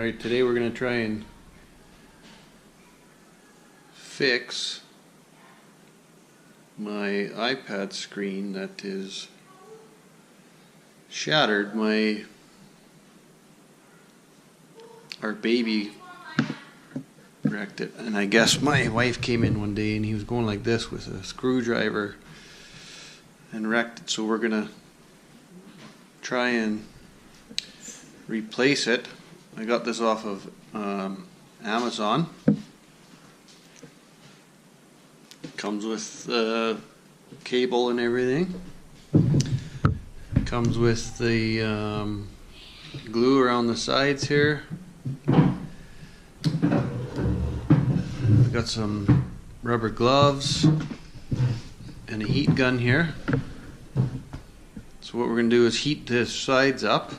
Alright, today we're going to try and fix my iPad screen that is shattered. Our baby wrecked it, and I guess my wife came in one day and he was going like this with a screwdriver and wrecked it, so we're going to try and replace it. I got this off of Amazon. Comes with cable and everything. Comes with the glue around the sides here. I've got some rubber gloves and a heat gun here. So what we're going to do is heat the sides up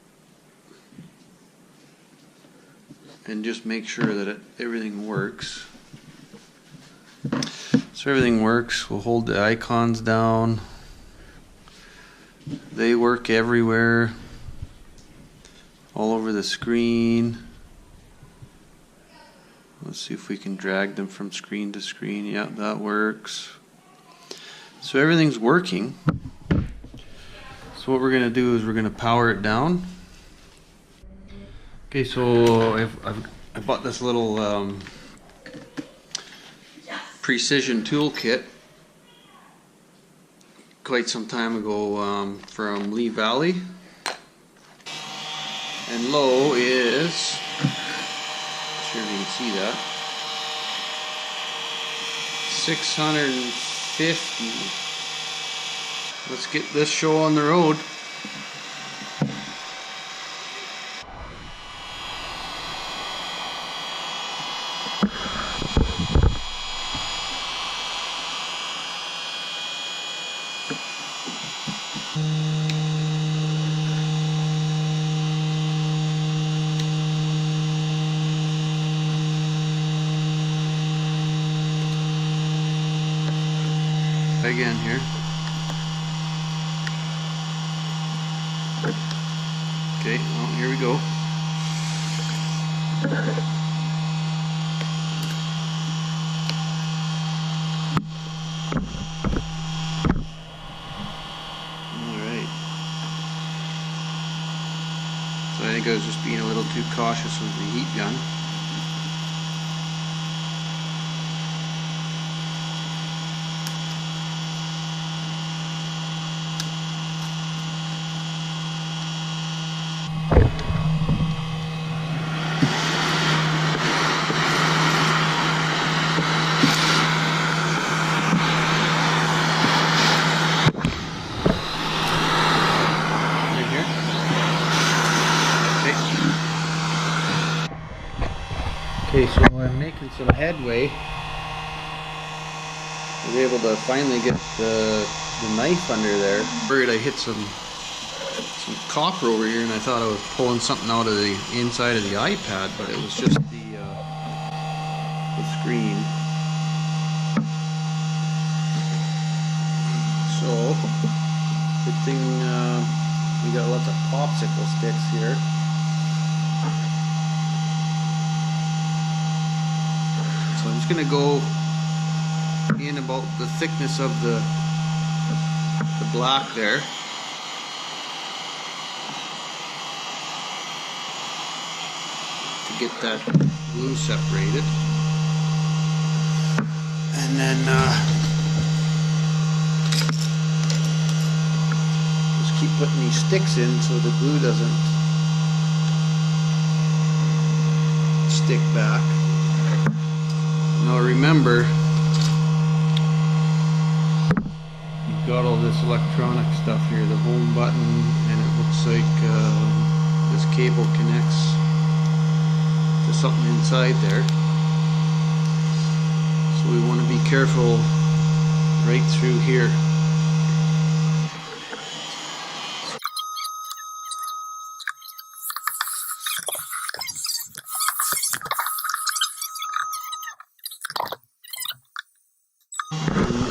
and just make sure that everything works. So everything works. We'll hold the icons down. They work everywhere, all over the screen. Let's see if we can drag them from screen to screen. Yeah, that works. So everything's working. So what we're going to do is we're going to power it down. Okay, so I bought this little precision toolkit quite some time ago from Lee Valley, and low is, I'm sure you can see that, 650. Let's get this show on the road. Again here. Okay, well, here we go. Alright. So I think I was just being a little too cautious with the heat gun. Okay, so I'm making some headway. I was able to finally get the knife under there. Worried I hit some copper over here, and I thought I was pulling something out of the inside of the iPad, but it was just the screen. So, good thing we got lots of popsicle sticks here. So I'm just going to go in about the thickness of the black there. To get that glue separated. And then just keep putting these sticks in so the glue doesn't stick back. Now remember, you've got all this electronic stuff here, the home button, and it looks like this cable connects to something inside there. So we want to be careful right through here.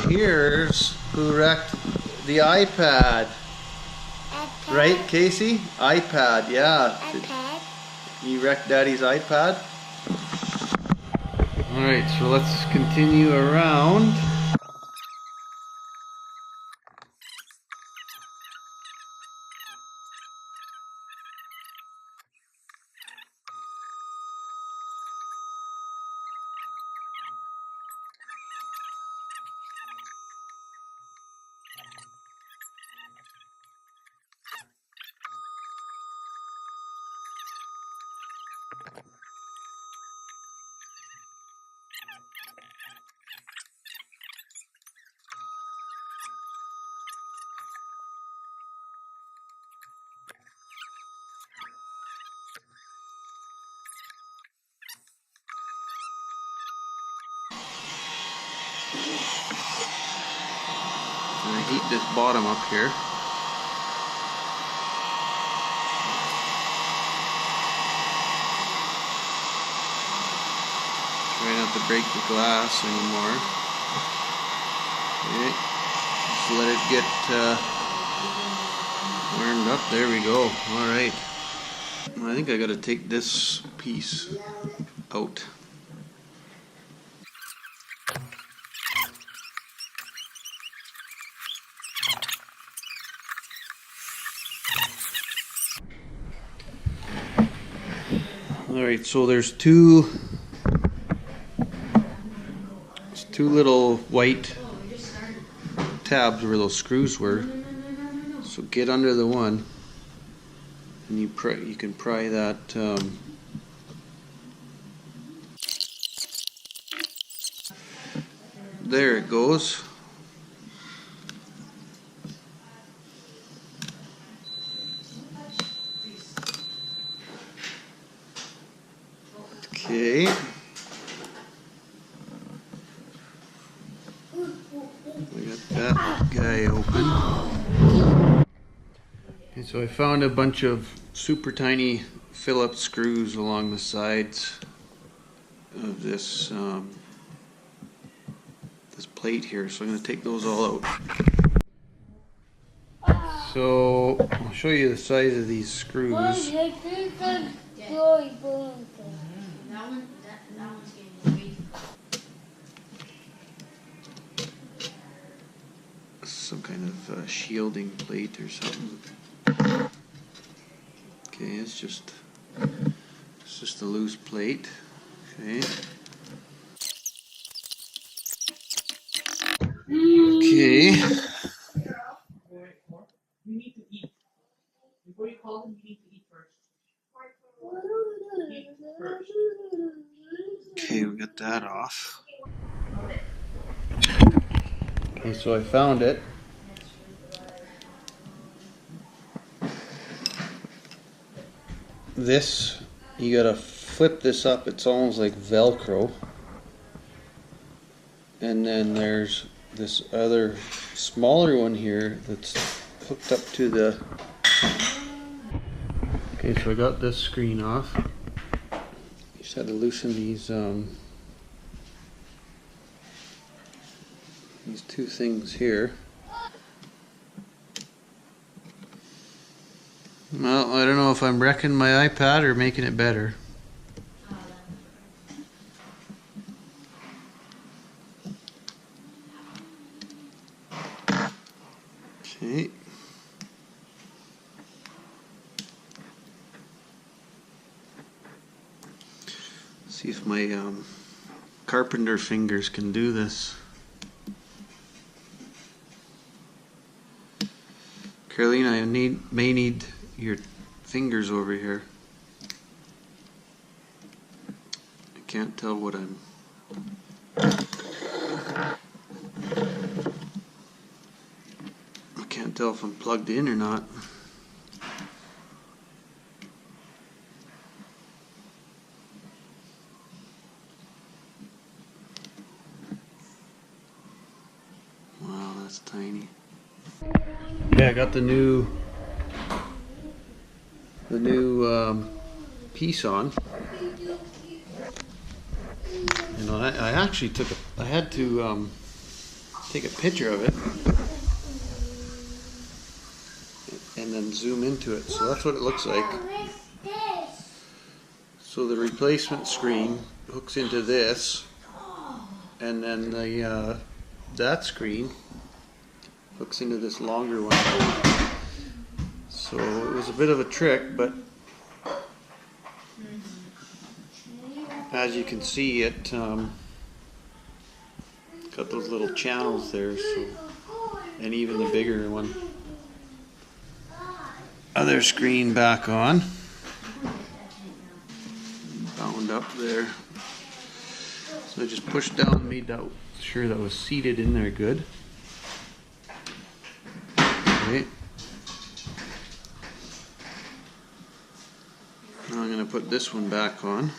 Here's who wrecked the iPad. Right, Casey? iPad, yeah. iPad. You wrecked Daddy's iPad? Alright, so let's continue around. I heat this bottom up here. Try not to break the glass anymore. Okay, just let it get warmed up. There we go. Alright. I think I gotta take this piece out. Alright, so there's two little white tabs where those screws were. So get under the one and you can pry that there it goes. Okay. We got that guy open. Okay, so I found a bunch of super tiny Phillips screws along the sides of this this plate here. So I'm going to take those all out. So I'll show you the size of these screws. Some kind of shielding plate or something. Okay, it's just a loose plate. Okay. Okay. You need to eat. Before you call them, you need to eat first. Eat first. Okay, we got that off. Okay, so I found it. This, you gotta flip this up, it's almost like Velcro. And then there's this other smaller one here that's hooked up to the... Okay, so I got this screen off. Just had to loosen these two things here. Well, I don't know if I'm wrecking my iPad or making it better. Okay. See if my carpenter fingers can do this. Carolina, I may need your fingers over here. I can't tell what I can't tell if I'm plugged in or not. Wow, that's tiny. Yeah, I got the new piece on. You know, I actually I had to take a picture of it and then zoom into it. So that's what it looks like. So the replacement screen hooks into this, and then the that screen hooks into this longer one. So it was a bit of a trick, but as you can see, it got those little channels there, so, and even the bigger one. Other screen back on. Bound up there. So I just pushed down, made that sure that was seated in there good. Okay. Now I'm going to put this one back on.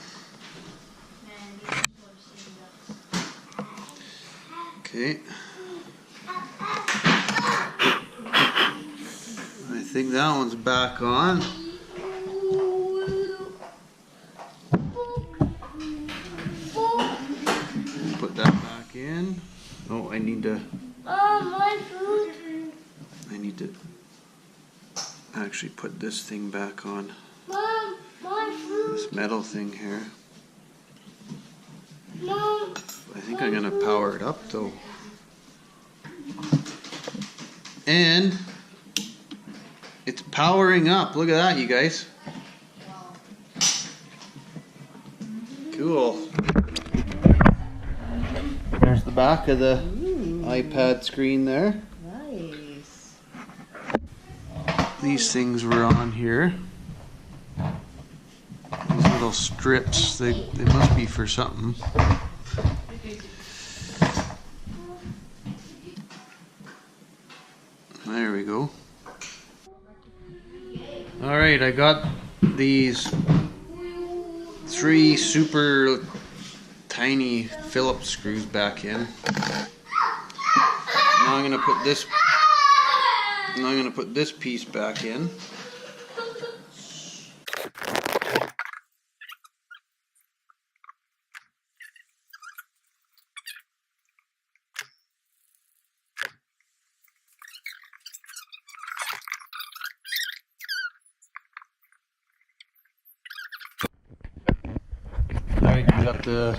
Okay. I think that one's back on. Put that back in. Oh, I need to actually put this thing back on. This metal thing here. I think I'm gonna power it up though. And it's powering up. Look at that, you guys. Cool. There's the back of the iPad screen there. Nice. These things were on here. These little strips, they must be for something. There we go. Alright, I got these 3 super tiny Phillips screws back in. Now I'm gonna put this piece back in. Alright, we got the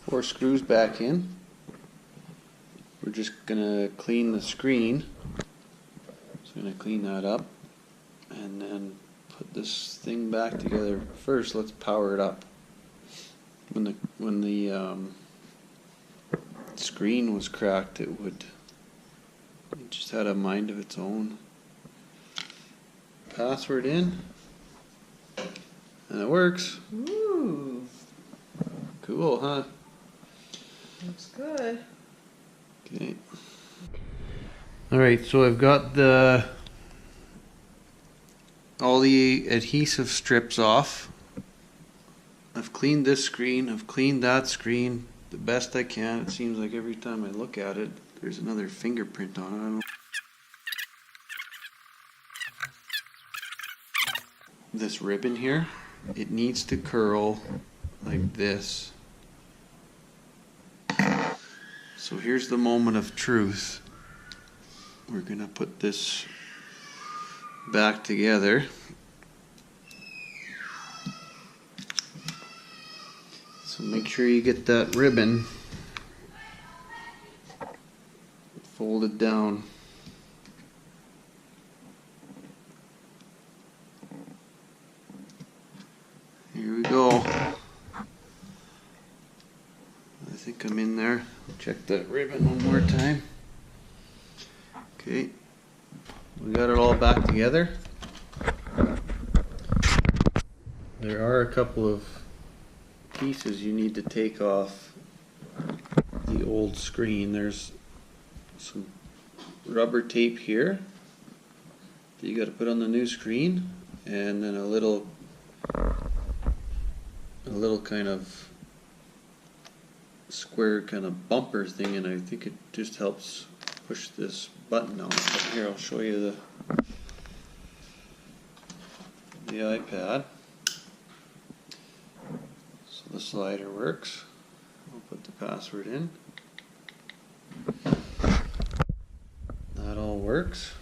4 screws back in. We're just gonna clean the screen. So I'm gonna clean that up and then put this thing back together. First, let's power it up. When the screen was cracked, it just had a mind of its own. Password in. And it works. Ooh, Cool, huh? looks good. Okay. Alright, so I've got all the adhesive strips off. I've cleaned this screen, I've cleaned that screen the best I can. It seems like every time I look at it, there's another fingerprint on it. I don't know. This ribbon here, it needs to curl like this. So here's the moment of truth. We're gonna put this back together. So make sure you get that ribbon folded down. Here we go. I think I'm in there. Check that ribbon one more time. Okay. We got it all back together. There are a couple of pieces you need to take off the old screen. There's some rubber tape here that you got to put on the new screen, and then a little kind of square kind of bumper thing, and I think it just helps push this button on. But here, I'll show you the iPad. So the slider works. I'll put the password in. That all works.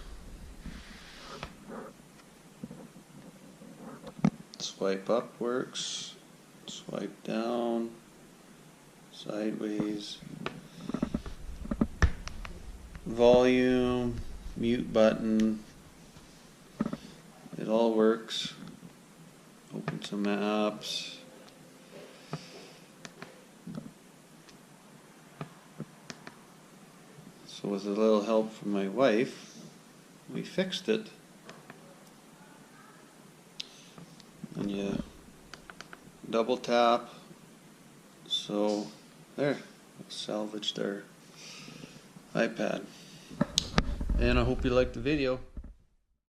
Swipe up works. Swipe down. Sideways. Volume. Mute button. It all works. Open some apps. So with a little help from my wife, we fixed it. And you double tap. So there, salvaged our iPad. And I hope you liked the video.